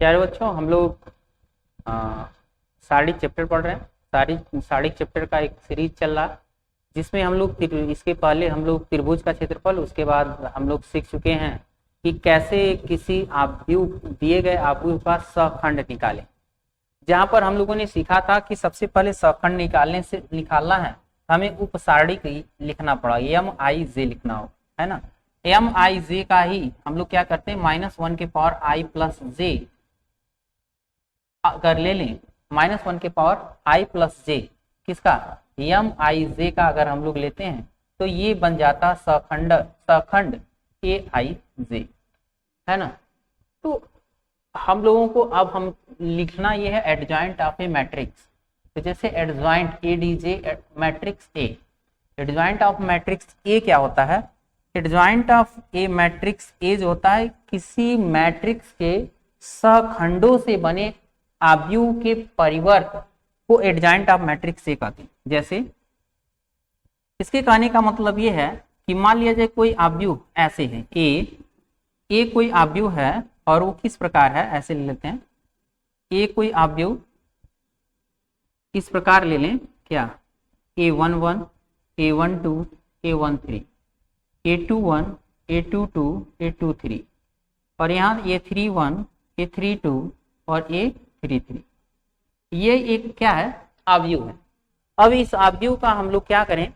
प्यारे बच्चों, हम लोग शारीरिक चैप्टर पढ़ रहे हैं। शारीरिक चैप्टर का एक सीरीज चल रहा है, जिसमें हम लोग इसके पहले हम लोग त्रिभुज का क्षेत्रफल, उसके बाद हम लोग सीख चुके हैं कि कैसे किसी आव्यूह दिए गए आव्यूह का सखंड निकालें। जहां पर हम लोगों ने सीखा था कि सबसे पहले सखंड निकालना है, हमें उपसारणिक लिखना पड़ा, एम आई जे लिखना हो, है ना। एम आई जे का ही हम लोग क्या करते हैं, -1 के पावर आई प्लस जे अगर ले लें, -1 के पावर आई प्लस जे किसका, एम आई जे का अगर हम लोग लेते हैं तो ये बन जाता सखंड ए आई जे, है ना। तो हम लोगों को अब हम लिखना ये है एडजॉइंट ऑफ ए मैट्रिक्स। तो जैसे adjoint A D J matrix A, adjoint of matrix A क्या होता है, adjoint of A matrix A जो होता है किसी मैट्रिक्स के सखंडों से बने आव्यूह के परिवर्त को एडजॉइंट ऑफ मैट्रिक्स ए कहते हैं। जैसे इसके कहने का मतलब ये है कि मान लिया जाए कोई आव्यूह ऐसे है ए कोई आव्यूह है और वो किस प्रकार है, ऐसे ले लेते हैं, ए कोई आव्यूह इस प्रकार ले लें, क्या, A11 A12 A13 A21 A22 A23 और यहाँ A31 A32 और A33, ये एक क्या है, आव्यूह है। अब इस आव्यूह का हम लोग क्या करें,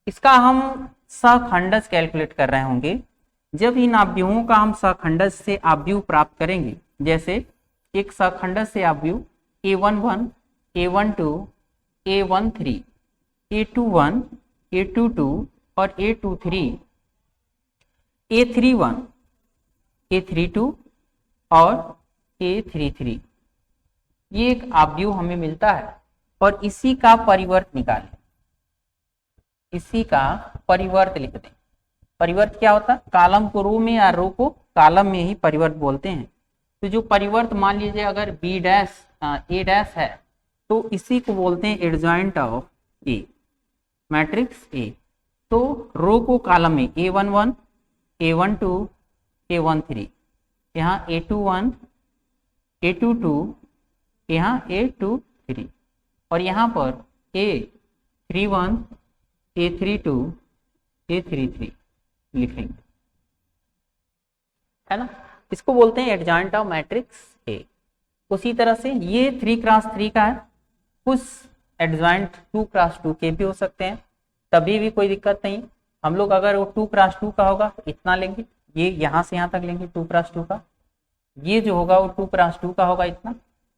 इसका हम सखंडज कैलकुलेट कर रहे होंगे। जब इन आव्यूहों का हम सखंडज से आव्यूह प्राप्त करेंगे, जैसे एक सखंडज से आव्यूह A11 A12 A13 A21 A22 और A23 A31 A32 और A33, ये एक आव्यूह हमें मिलता है और इसी का परिवर्त निकालें, इसी का परिवर्त लिख दें। परिवर्त क्या होता है, कॉलम को रो में या रो को कॉलम में ही परिवर्त बोलते हैं। तो जो परिवर्त मान लीजिए अगर बी डैश ए डैश है तो इसी को बोलते हैं adjoint of A matrix A. तो रो को कॉलम में A11 A12 A13, यहाँ A21 A22 यहाँ A23 और यहाँ पर A31 A32 A33 लिखेंगे, है ना। इसको बोलते हैं एडजॉइंट ऑफ मैट्रिक्स ए। उसी तरह से ये 3x3 का है, कुछ एडजॉइंट 2x2 के भी हो सकते हैं, तभी भी कोई दिक्कत नहीं। हम लोग अगर वो 2x2 का होगा इतना लेंगे, ये यहाँ से यहाँ तक लेंगे 2x2 का, ये जो होगा वो 2x2 का होगा इतना,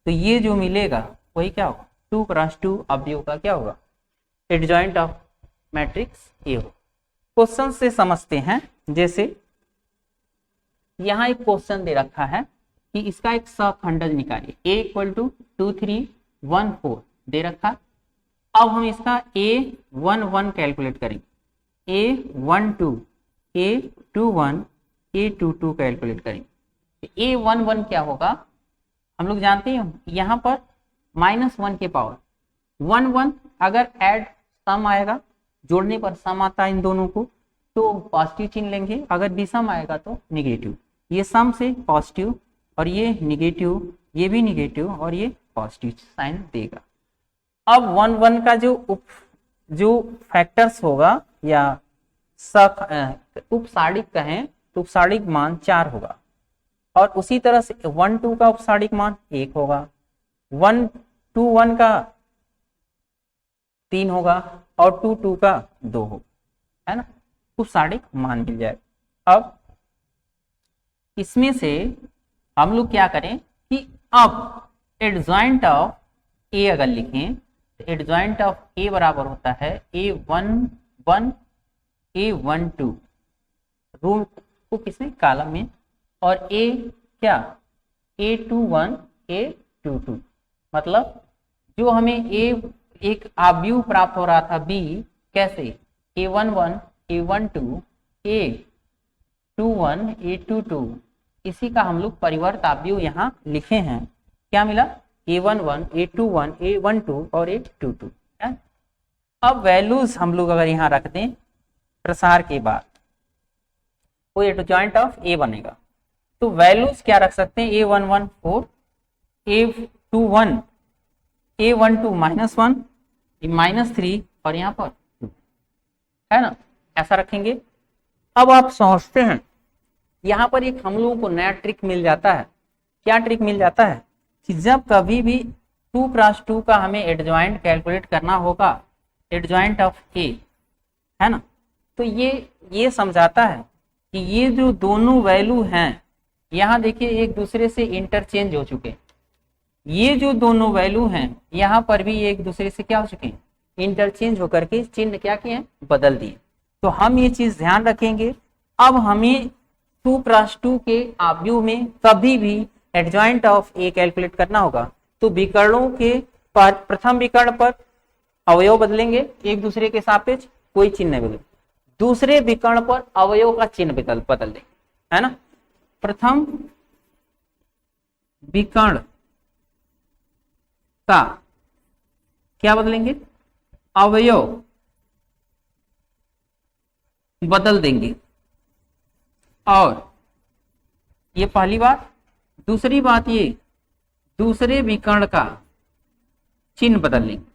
तो ये जो मिलेगा वही क्या होगा, 2x2 आव्यूह का क्या होगा, एडजॉइंट ऑफ मैट्रिक्स ए हो। क्वेश्चन से समझते हैं, जैसे यहाँ एक क्वेश्चन दे रखा है कि इसका एक सखंडज निकालिए, A = 2 3 1 4 दे रखा। अब हम इसका A11 कैलकुलेट करेंगे, A12 A21 A22 कैलकुलेट करेंगे। A11 क्या होगा, हम लोग जानते हैं यहाँ पर -1 के पावर 1 1, अगर ऐड सम आएगा, जोड़ने पर सम आता है इन दोनों को, तो पॉजिटिव चिन्ह लेंगे, अगर विषम आएगा तो निगेटिव। ये सम से पॉजिटिव और ये निगेटिव, ये भी निगेटिव और ये पॉजिटिव साइन देगा। अब 1 1 का जो फैक्टर्स होगा या उपसारणिक कहें तो उपसारणिक मान 4 होगा, और उसी तरह से 1 2 का उपसारणिक मान 1 होगा, 1 2 1 का 3 होगा और 2 2 का 2 होगा, है ना। उपसारणिक मान मिल जाए। अब इसमें से हम लोग क्या करें कि अब एडजॉइंट ऑफ ए अगर लिखें तो एडजॉइंट ऑफ ए बराबर होता है A11 A12, रो को किसने, कॉलम में, और ए क्या, A21 A22, मतलब जो हमें एक आव्यूह प्राप्त हो रहा था बी, कैसे, A11 A12 A21 A22, इसी का हम लोग परिवर्त आव्यूह यहाँ लिखे हैं। क्या मिला, A11 A21 A12 और A22, है। अब वैल्यूज हम लोग अगर यहाँ रख दें प्रसार के बाद, वो एडजॉइंट ऑफ ए बनेगा। तो वैल्यूज क्या रख सकते हैं, A11 4 A21 A12 -1 -3 और यहाँ पर 2 है ना, ऐसा रखेंगे। अब आप समझते हैं यहाँ पर एक हम लोगों को नया ट्रिक मिल जाता है। क्या ट्रिक मिल जाता है कि जब कभी भी 2 क्रॉस 2 का हमें एडजॉइंट कैलकुलेट करना होगा, एडजॉइंट ऑफ ए, है ना, तो ये समझाता है कि ये जो दोनों वैल्यू हैं यहाँ देखिए एक दूसरे से इंटरचेंज हो चुके हैं। ये जो दोनों वैल्यू हैं यहाँ पर भी एक दूसरे से क्या हो चुके हैं, इंटरचेंज होकर के चिन्ह क्या किए हैं, बदल दिए। तो हम ये चीज ध्यान रखेंगे। अब हमें 2 क्रॉस 2 के आव्यूह में कभी भी एडजॉइंट ऑफ ए कैलकुलेट करना होगा तो विकर्णों के प्रथम विकर्ण पर अवयव बदलेंगे एक दूसरे के सापेक्ष, कोई चिन्ह नहीं बदलेगा। दूसरे विकर्ण पर अवयव का चिन्ह बदल देंगे, है ना। प्रथम विकर्ण का क्या बदलेंगे, अवयव बदल देंगे। और ये पहली बात। दूसरी बात, ये दूसरे विकर्ण का चिन्ह बदल लेंगे,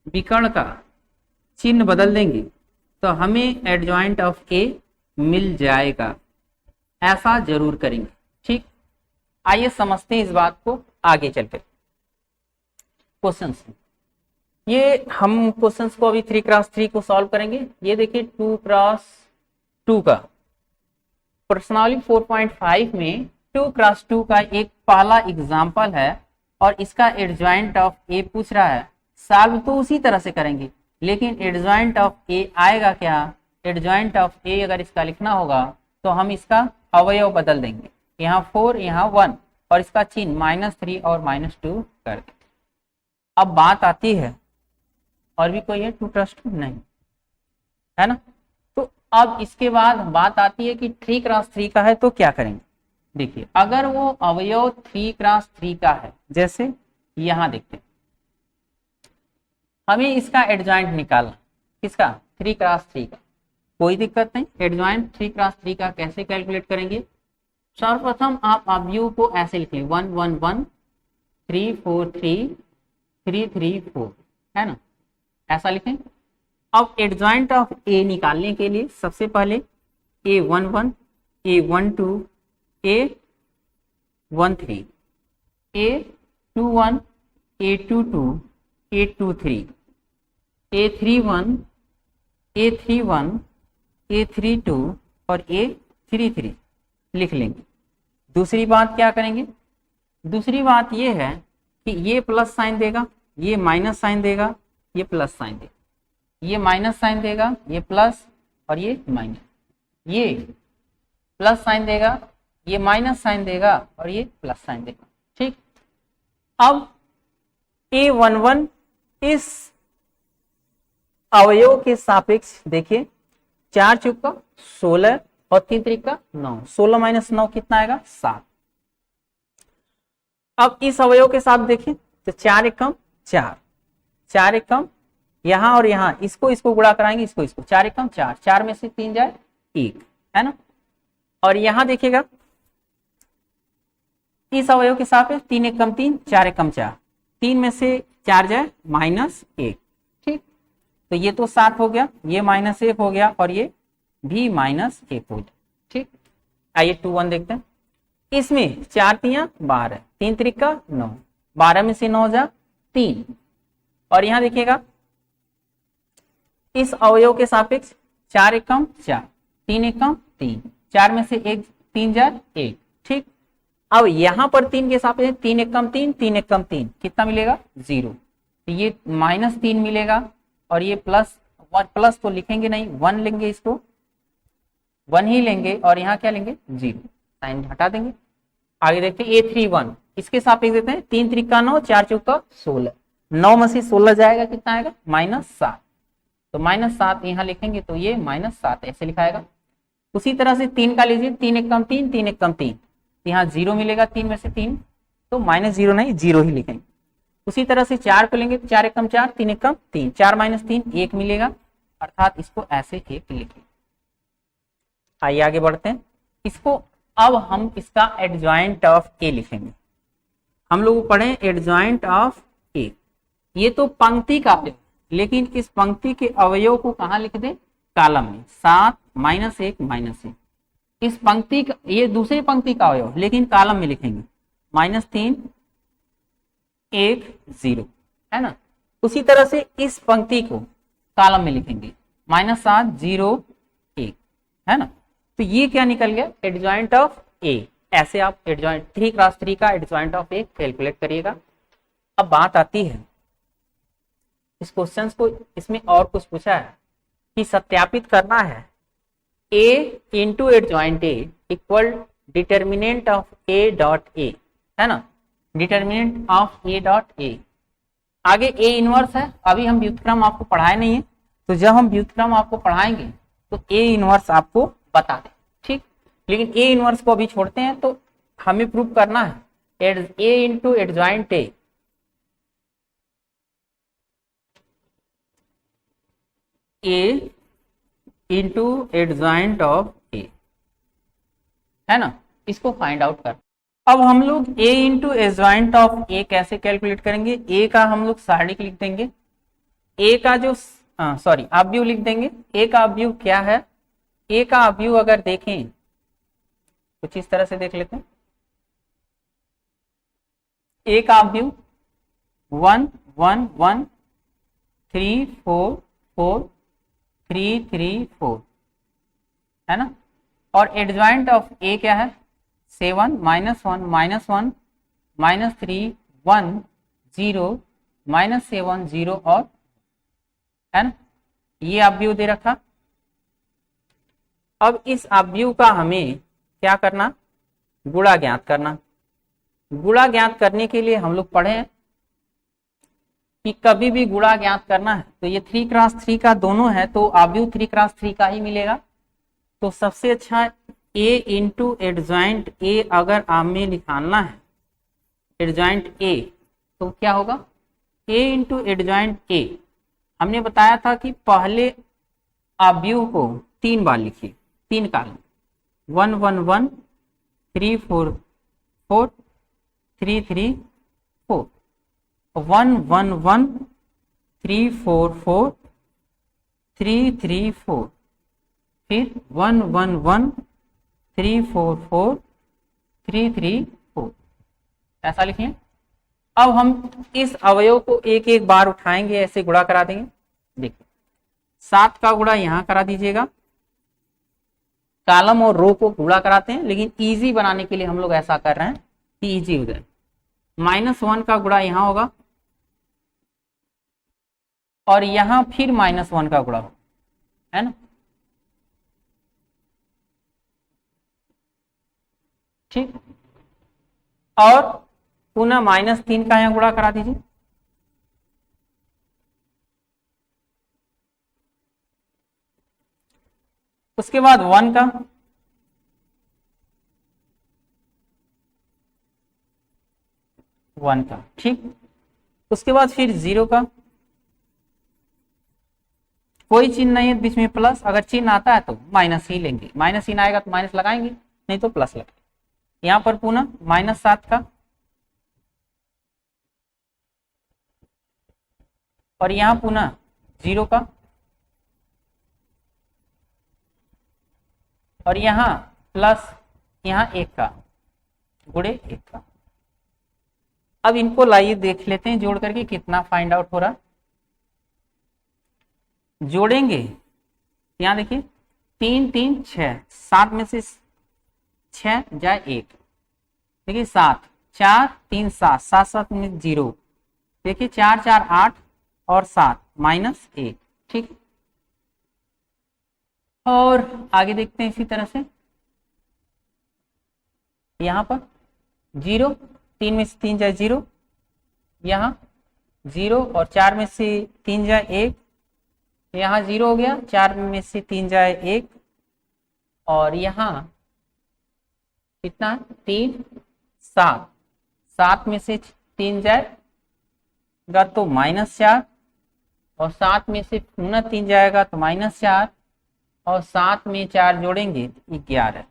विकर्ण का चिन्ह बदल देंगे तो हमें एडजॉइंट ऑफ ए मिल जाएगा। ऐसा जरूर करेंगे, ठीक। आइए समझते हैं इस बात को आगे चलकर क्वेश्चंस। ये हम क्वेश्चंस को अभी 3 क्रॉस 3 को सॉल्व करेंगे। ये देखिए 2 क्रॉस 2 का प्रश्नावली 4.5 में 2 क्रॉस 2 का एक पहला एग्जाम्पल है और इसका एडजॉइंट ऑफ ए पूछ रहा है। सॉल्व तो उसी तरह से करेंगे लेकिन एडजॉइंट ऑफ ए आएगा क्या, एडजॉइंट ऑफ ए अगर इसका लिखना होगा तो हम इसका अवयव बदल देंगे, यहाँ 4 यहाँ 1 और इसका चिन्ह -3 और -2 कर देंगे। अब बात आती है, और भी कोई है 2 क्रॉस 2 नहीं, है ना। तो अब इसके बाद बात आती है कि 3 क्रॉस 3 का है तो क्या करेंगे। देखिए अगर वो अवयव 3 क्रॉस 3 का है, जैसे यहां देखते हैं, हमें इसका एडजॉइंट निकालना, किसका, 3 क्रॉस 3 का। कोई दिक्कत नहीं, एडजॉइंट 3 क्रॉस 3 का कैसे कैलकुलेट करेंगे। सर्वप्रथम आप अवयव को ऐसे लिखें 1 1 1 3 4 3 3 3 4, है ना, ऐसा लिखें। अब एडजॉइंट ऑफ ए निकालने के लिए सबसे पहले A11 A12 A13 A21 A22 A23 A31 A31 A32 और A33 लिख लेंगे। दूसरी बात क्या करेंगे, दूसरी बात ये है कि ये प्लस साइन देगा, ये माइनस साइन देगा, ये प्लस साइन देगा, ये माइनस साइन देगा, ये प्लस और ये माइनस, ये प्लस साइन देगा, ये माइनस साइन देगा और ये प्लस साइन देगा, ठीक। अब A11 इस अवयव के सापेक्ष देखिए 4 चौका 16 और 3 त्रिका 9, 16 - 9 कितना आएगा, 7। अब इस अवयव के साथ देखें तो 4 एकम 4, 4 एकम यहां और यहां, इसको गुणा कराएंगे, इसको 4 एकम 4, 4 में से 3 जाए 1, है ना। और यहां देखिएगा इस अवयव के सापेक्ष 3 एकम 3, 4 एकम 4, 3 में से 4 जाए -1, ठीक। तो ये तो 7 हो गया, ये -1 हो गया और ये भी -1 हो गया, ठीक। आइए 2 1 देखते हैं। इसमें 4 तियां 12, 3 त्रिका 9, 12 में से 9 जा 3। और यहां देखिएगा इस अवयव के सापेक्ष 4 एकम 4, 3 एकम 3, 4 में से 1 3 जा 1, ठीक। अब यहां पर 3 के सापेक्ष 3 एकम 3, 3 एकम 3 कितना मिलेगा, 0। तो ये -3 मिलेगा और ये प्लस तो लिखेंगे नहीं, 1 लेंगे, इसको 1 ही लेंगे और यहाँ क्या लेंगे, 0, साइन हटा देंगे। आगे देखते हैं A31, इसके सापेक्ष देते हैं 3 त्रिका 9, 4 चौका 16, 9 में से 16 जाएगा कितना आएगा, -7। तो -7 यहाँ लिखेंगे तो ये -7 ऐसे लिखाएगा। उसी तरह से 3 का लीजिए, 3 एकम 3, 3 एकम 3, यहाँ 0 मिलेगा, 3 में से 3 तो -0 नहीं 0 ही लिखेंगे। उसी तरह से 4 को लेंगे, 4 एकम 4, 3 एकम 3, 4 - 3 1 मिलेगा, अर्थात इसको ऐसे 1 लिखेंगे। आइए आगे बढ़ते हैं। इसको अब हम इसका एडजॉइंट ऑफ ए लिखेंगे। हम लोग पढ़े एडजॉइंट ऑफ ए, ये तो पंक्ति का अवयव, लेकिन इस पंक्ति के अवयव को कहाँ लिख दे, कॉलम में, 7 -1 -1। इस पंक्ति का, ये दूसरी पंक्ति का अवयव, लेकिन कॉलम में लिखेंगे -3 1 0, है ना। उसी तरह से इस पंक्ति को कॉलम में लिखेंगे -7 0 1, है ना। तो ये क्या निकल गया, एडजॉइंट ऑफ ए। ऐसे आप एडजॉइंट 3x3 का एडजॉइंट ऑफ ए कैलकुलेट करिएगा। अब बात आती है इस क्वेश्चन को, इसमें और कुछ पूछा है कि सत्यापित करना है a into adjoint A equal determinant of a dot A, है ना, determinant of a dot A. आगे a इनवर्स है, अभी हम व्युत्क्रम आपको पढ़ाए नहीं है, तो जब हम व्युत्क्रम आपको पढ़ाएंगे तो a इनवर्स आपको बता दें, ठीक। लेकिन a इनवर्स को अभी छोड़ते हैं, तो हमें प्रूव करना है a into adjoint A a into adjoint of A, है ना, इसको फाइंड आउट कर। अब हम लोग a इंटू एडजॉइंट ऑफ ए कैसे कैलकुलेट करेंगे, a का हम लोग सारणिक लिख देंगे, a का जो सॉरी अवयव लिख देंगे। a का अवयव क्या है, a का अवयव अगर देखें कुछ इस तरह से देख लेते हैं। a का अवयव 1 1 1 3 4 4 3 3 4, है ना। और एडजॉइंट ऑफ a क्या है, 7 -1 -1 -3 1 0 -7 0 और, है ना, ये अवयव दे रखा। अब इस अवयव का हमें क्या करना, गुणा ज्ञात करना। गुणा ज्ञात करने के लिए हम लोग पढ़े हैं कि कभी भी गुणा ज्ञात करना है तो ये 3x3 का दोनों है, तो अवयव 3x3 का ही मिलेगा। तो सबसे अच्छा a इंटू एडजॉइंट ए अगर हमें निकालना है, एडजॉइंट ए, तो क्या होगा, a इंटू एडजॉइंट ए। हमने बताया था कि पहले अवयव को 3 बार लिखिए, 3 कॉलम, 1 1 1 3 4 4 3 3 4, 1 1 1 3 4 4 3 3 4, फिर 1 1 1 3 4 4 3 3 4, ऐसा लिखिए। अब हम इस अवयव को एक एक बार उठाएंगे, ऐसे गुणा करा देंगे। देखिए 7 का गुणा यहां करा दीजिएगा, कॉलम और रो को गुणा कराते हैं, लेकिन इजी बनाने के लिए हम लोग ऐसा कर रहे हैं कि इजी हो जाए। -1 का गुणा यहां होगा और यहां फिर -1 का गुणा होगा, है ना, ठीक। और पुनः -3 का यहां गुणा करा दीजिए, उसके बाद 1 का, ठीक। उसके बाद फिर 0 का, कोई चिन्ह नहीं है बीच में प्लस, अगर चिन्ह आता है तो माइनस ही लेंगे, माइनस चिन्ह आएगा तो माइनस लगाएंगे, नहीं तो प्लस लगाएंगे। यहां पर पुनः -7 का, और यहां पुनः 0 का, और यहां प्लस, यहां 1 का, गुणे 1 का। अब इनको लाइए देख लेते हैं जोड़ करके कितना फाइंड आउट हो रहा। जोड़ेंगे, यहां देखिए 3 3 6, 7 में से 6 जाए 1, देखिए 7 4 3 7 7 7 में 0, देखिए 4 4 8 और 7 -1, ठीक। और आगे देखते हैं इसी तरह से, यहां पर 0, 3 में से 3 जाए 0, यहाँ 0 और 4 में से 3 जाए 1, यहाँ 0 हो गया, 4 में से 3 जाए 1, और यहाँ कितना 3 7, 7 में से 3 जाएगा तो -4, और 7 में से पुनः 3 जाएगा तो -4, और 7 में 4 जोड़ेंगे तो 11।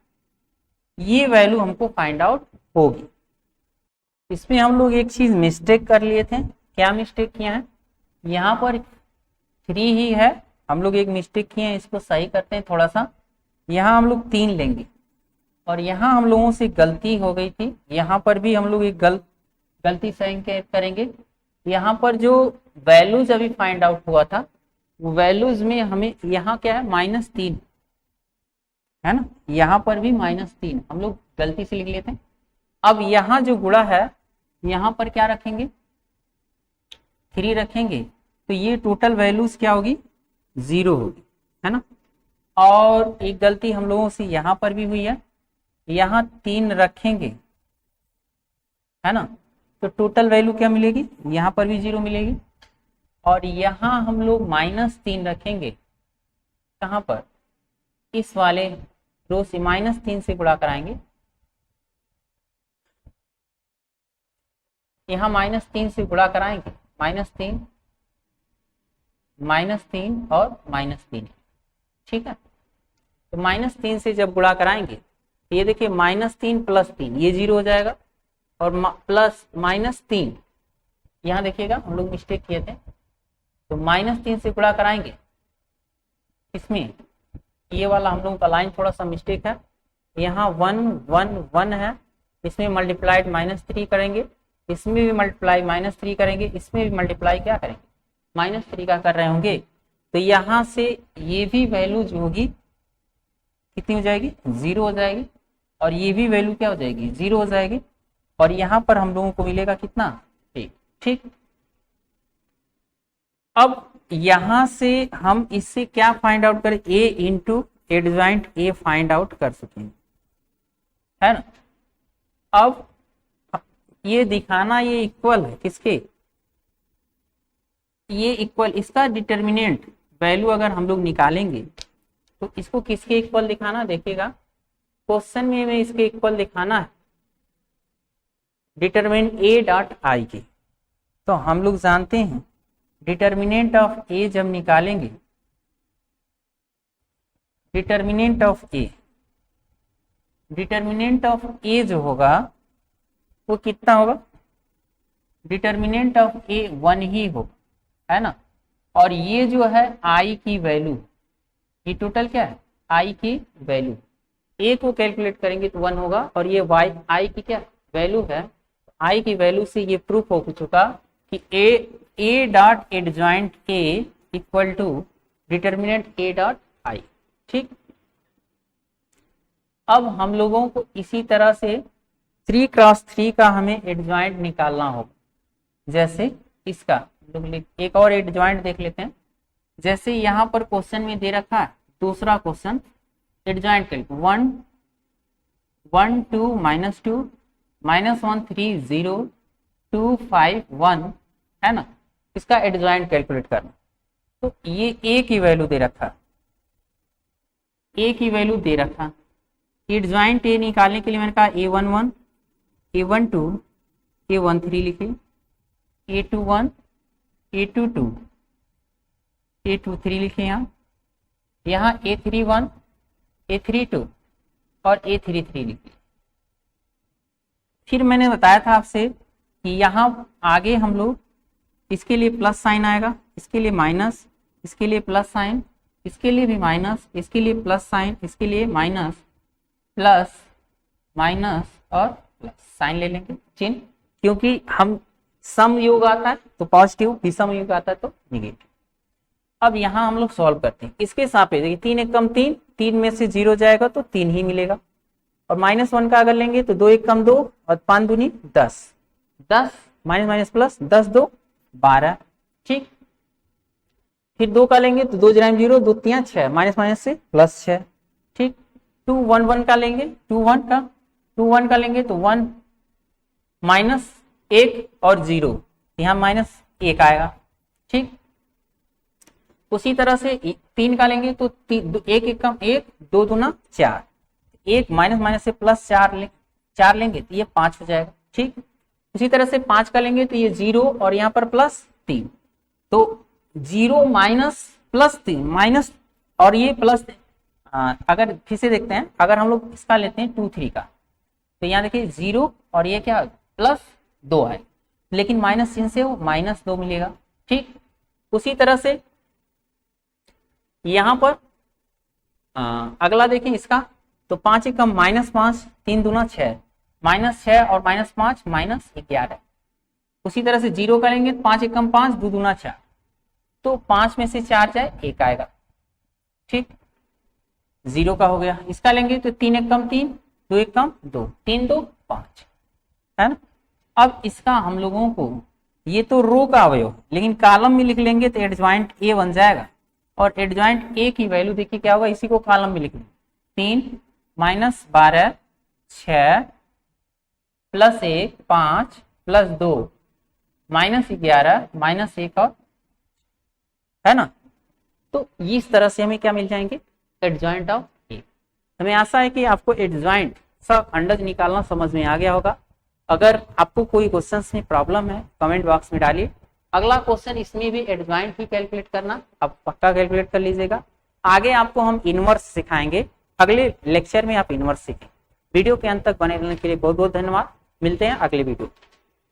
ये वैल्यू हमको फाइंड आउट होगी। इसमें हम लोग एक चीज मिस्टेक कर लिए थे। क्या मिस्टेक किया है? यहाँ पर 3 ही है, हम लोग एक मिस्टेक किए हैं, इसको सही करते हैं थोड़ा सा। यहाँ हम लोग 3 लेंगे और यहाँ हम लोगों से गलती हो गई थी, यहाँ पर भी हम लोग एक गलती सही करेंगे। यहाँ पर जो वैल्यूज अभी फाइंड आउट हुआ था, वैल्यूज में हमें यहाँ क्या है -3 है ना, यहाँ पर भी -3 हम लोग गलती से लिख लेते हैं। अब यहाँ जो गुणा है यहाँ पर क्या रखेंगे? 3 रखेंगे, तो ये टोटल वैल्यूज क्या होगी? 0 होगी, है ना। और एक गलती हम लोगों से यहाँ पर भी हुई है, यहाँ 3 रखेंगे, है ना, तो टोटल वैल्यू क्या मिलेगी? यहाँ पर भी 0 मिलेगी। और यहाँ हम लोग -3 रखेंगे, कहाँ पर? इस वाले रो से -3 से गुणा कराएंगे, यहाँ -3 से गुणा कराएंगे, -3 और -3, ठीक है। तो -3 से जब गुणा कराएंगे तो ये देखिए -3 + 3 ये 0 हो जाएगा, और प्लस -3 यहाँ देखिएगा हम लोग मिस्टेक किए थे, तो -3 से गुणा कराएंगे, इसमें ये वाला हम लोगों का लाइन थोड़ा सा मिस्टेक है, यहाँ 1 1 1 है, इसमें मल्टीप्लाइड -3 करेंगे, इसमें भी मल्टीप्लाई -3 करेंगे, इसमें भी मल्टीप्लाई क्या करेंगे? -3 का कर रहे होंगे, तो यहाँ से ये भी वैल्यू जो होगी कितनी हो जाएगी? 0 हो जाएगी, और ये भी वैल्यू क्या हो जाएगी? 0 हो जाएगी, और यहाँ पर हम लोगों को मिलेगा कितना? 1, ठीक। अब यहाँ से हम इससे क्या फाइंड आउट करें? a into adjoint a find out कर सकेंगे, है ना। अब ये दिखाना ये इक्वल है किसके? ये इक्वल, इसका डिटर्मिनेंट वैल्यू अगर हम लोग निकालेंगे तो इसको किसके इक्वल दिखाना? देखिएगा क्वेश्चन में हमें इसके इक्वल दिखाना है डिटरमिनेंट a डॉट i के। तो हम लोग जानते हैं डिटर्मिनेंट ऑफ a जब निकालेंगे, डिटर्मिनेंट ऑफ a जो होगा वो कितना होगा? डिटर्मिनेंट ऑफ a 1 ही होगा, है ना। और ये जो है i की वैल्यू, ये टोटल क्या है? i की वैल्यू, a को कैलकुलेट करेंगे तो 1 होगा, और ये i की क्या वैल्यू है? i की वैल्यू से ये प्रूफ हो चुका कि a dot adjoint a equal to determinant a dot i, ठीक। अब हम लोगों को इसी तरह से 3 क्रॉस 3 का हमें एडजॉइंट निकालना होगा। जैसे इसका एक और एडजॉइंट देख लेते हैं। जैसे यहाँ पर क्वेश्चन में दे रखा है दूसरा क्वेश्चन, एडजॉइंट कर 1 1 2 -2 -1 3 0 2 5 1, है ना। इसका एडजॉइंट कैलकुलेट करना, तो ये a की वैल्यू दे रखा, a की वैल्यू दे रखा। एडजॉइंट a निकालने के लिए मैंने कहा a11 a12 a13 लिखे, a21 a22 a23 लिखे, यहाँ a31 a32 और a33 लिखे। फिर मैंने बताया था आपसे कि यहाँ आगे हम लोग इसके लिए प्लस साइन आएगा, इसके लिए माइनस, इसके लिए प्लस साइन, इसके लिए भी माइनस, इसके लिए प्लस साइन, इसके लिए माइनस, प्लस माइनस और प्लस साइन ले लेंगे चिन्ह, क्योंकि हम सम योग आता है तो पॉजिटिव, विषम योग आता है तो निगेटिव। अब यहाँ हम लोग सॉल्व करते हैं इसके सापेक्ष। देखिए 3 1 कम 3, 3 में से 0 जाएगा तो 3 ही मिलेगा, और -1 का अगर लेंगे तो 2 1 कम 2 और 5 दूनी 10, 10 माइनस माइनस प्लस 10 2 12, ठीक। फिर 2 का लेंगे तो 2 जराइम 0 2 3 6 माइनस माइनस से प्लस 6, ठीक। 2 1 1 का लेंगे, 2 1 का लेंगे तो 1 -1 और 0, यहाँ -1 आएगा, ठीक। उसी तरह से 3 का लेंगे तो 1 1 कम 1 2 दूना 4, 1 माइनस माइनस से प्लस 4 लेंगे तो ये 5 हो जाएगा, ठीक। उसी तरह से 5 का लेंगे तो ये 0 और यहाँ पर प्लस 3, तो 0 माइनस प्लस 3 माइनस और ये प्लस। अगर फिर से देखते हैं, अगर हम लोग इसका लेते हैं 2 3 का, तो यहाँ देखिए 0 और ये क्या प्लस 2 आए, लेकिन माइनस चिन्ह से वो -2 मिलेगा। ठीक, उसी तरह से यहां पर अगला देखें इसका, तो 5 एकम -5, 3 दूना 6, -6 और -5 -11। उसी तरह से 0 करेंगे, 5 एकम 5, 2 दूना 4, तो 5 में से 4 जाए 1 आएगा। ठीक, 0 का हो गया। इसका लेंगे तो 3 एकम 3, 2 एकम 2, 3 2 5, है ना। अब इसका हम लोगों को, ये तो रो का अवयव, लेकिन कॉलम में लिख लेंगे तो एडजॉइंट ए बन जाएगा। और एडजॉइंट ए की वैल्यू देखिए क्या होगा, इसी को कॉलम में लिख लेंगे, 3 -12 6 +1 5 +2 -11 -1 और, है ना। तो इस तरह से हमें क्या मिल जाएंगे, एडजॉइंट ऑफ ए। हमें आशा है कि आपको एडजॉइंट सब अंडज निकालना समझ में आ गया होगा। अगर आपको कोई क्वेश्चंस में प्रॉब्लम है कमेंट बॉक्स में डालिए। अगला क्वेश्चन इसमें भी एडजॉइंट ही कैलकुलेट करना, आप पक्का कैलकुलेट कर लीजिएगा। आगे आपको हम इनवर्स सिखाएंगे, अगले लेक्चर में आप इनवर्स सीखें। वीडियो के अंत तक बने रहने के लिए बहुत बहुत धन्यवाद। मिलते हैं अगले वीडियो।